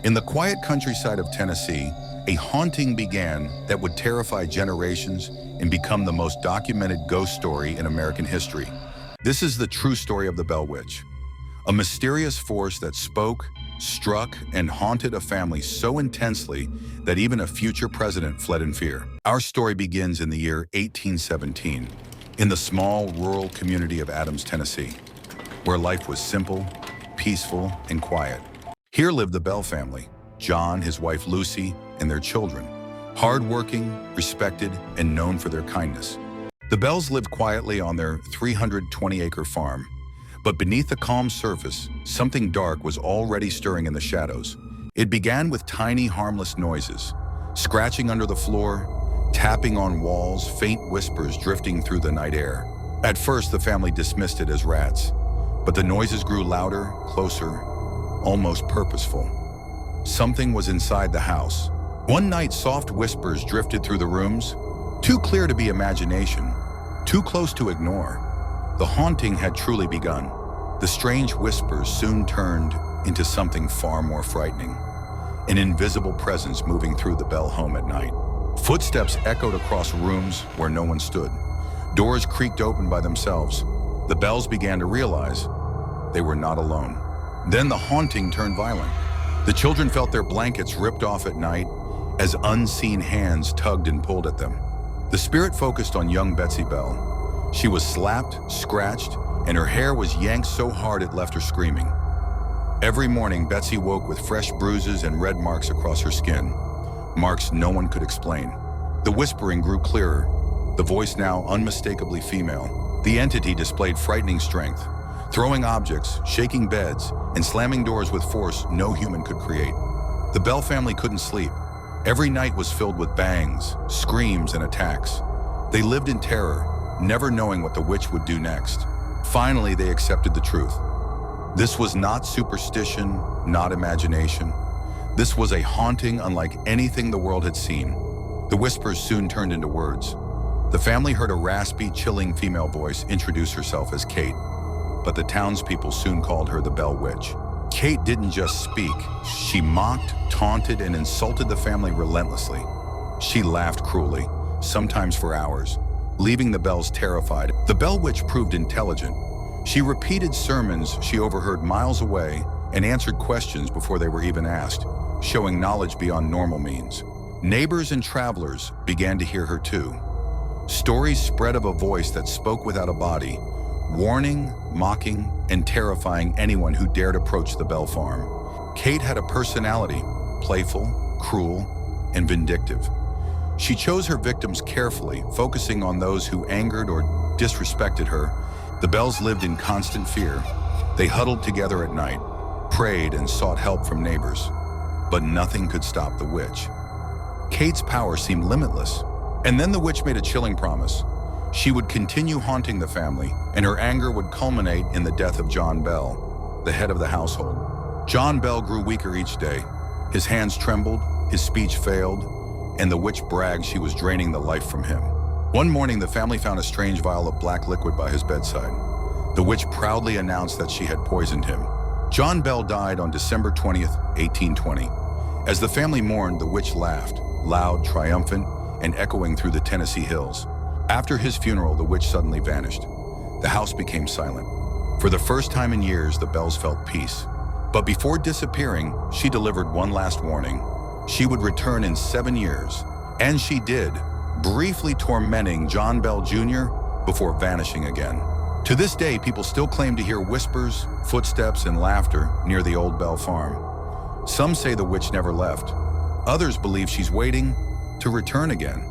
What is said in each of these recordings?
In the quiet countryside of Tennessee, a haunting began that would terrify generations and become the most documented ghost story in American history. This is the true story of the Bell Witch, a mysterious force that spoke, struck, and haunted a family so intensely that even a future president fled in fear. Our story begins in the year 1817, in the small rural community of Adams, Tennessee, where life was simple, peaceful, and quiet. Here lived the Bell family, John, his wife Lucy, and their children, hardworking, respected, and known for their kindness. The Bells lived quietly on their 320-acre farm, but beneath the calm surface, something dark was already stirring in the shadows. It began with tiny, harmless noises, scratching under the floor, tapping on walls, faint whispers drifting through the night air. At first, the family dismissed it as rats, but the noises grew louder, closer, almost purposeful. Something was inside the house. One night, soft whispers drifted through the rooms, too clear to be imagination, too close to ignore. The haunting had truly begun. The strange whispers soon turned into something far more frightening, an invisible presence moving through the Bell home at night. Footsteps echoed across rooms where no one stood. Doors creaked open by themselves. The Bells began to realize they were not alone. Then the haunting turned violent. The children felt their blankets ripped off at night as unseen hands tugged and pulled at them. The spirit focused on young Betsy Bell. She was slapped, scratched, and her hair was yanked so hard it left her screaming. Every morning, Betsy woke with fresh bruises and red marks across her skin, marks no one could explain. The whispering grew clearer, the voice now unmistakably female. The entity displayed frightening strength, throwing objects, shaking beds, and slamming doors with force no human could create. The Bell family couldn't sleep. Every night was filled with bangs, screams, and attacks. They lived in terror, never knowing what the witch would do next. Finally, they accepted the truth. This was not superstition, not imagination. This was a haunting unlike anything the world had seen. The whispers soon turned into words. The family heard a raspy, chilling female voice introduce herself as Kate, but the townspeople soon called her the Bell Witch. Kate didn't just speak. She mocked, taunted, and insulted the family relentlessly. She laughed cruelly, sometimes for hours, leaving the Bells terrified. The Bell Witch proved intelligent. She repeated sermons she overheard miles away and answered questions before they were even asked, showing knowledge beyond normal means. Neighbors and travelers began to hear her too. Stories spread of a voice that spoke without a body, warning, mocking, and terrifying anyone who dared approach the Bell farm. Kate had a personality, playful, cruel, and vindictive. She chose her victims carefully, focusing on those who angered or disrespected her. The Bells lived in constant fear. They huddled together at night, prayed, and sought help from neighbors. But nothing could stop the witch. Kate's power seemed limitless. And then the witch made a chilling promise. She would continue haunting the family, and her anger would culminate in the death of John Bell, the head of the household. John Bell grew weaker each day. His hands trembled, his speech failed, and the witch bragged she was draining the life from him. One morning, the family found a strange vial of black liquid by his bedside. The witch proudly announced that she had poisoned him. John Bell died on December 20th, 1820. As the family mourned, the witch laughed, loud, triumphant, and echoing through the Tennessee hills. After his funeral, the witch suddenly vanished. The house became silent. For the first time in years, the Bells felt peace. But before disappearing, she delivered one last warning. She would return in 7 years. And she did, briefly tormenting John Bell Jr. before vanishing again. To this day, people still claim to hear whispers, footsteps, and laughter near the old Bell farm. Some say the witch never left. Others believe she's waiting to return again.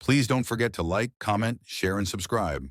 Please don't forget to like, comment, share, and subscribe.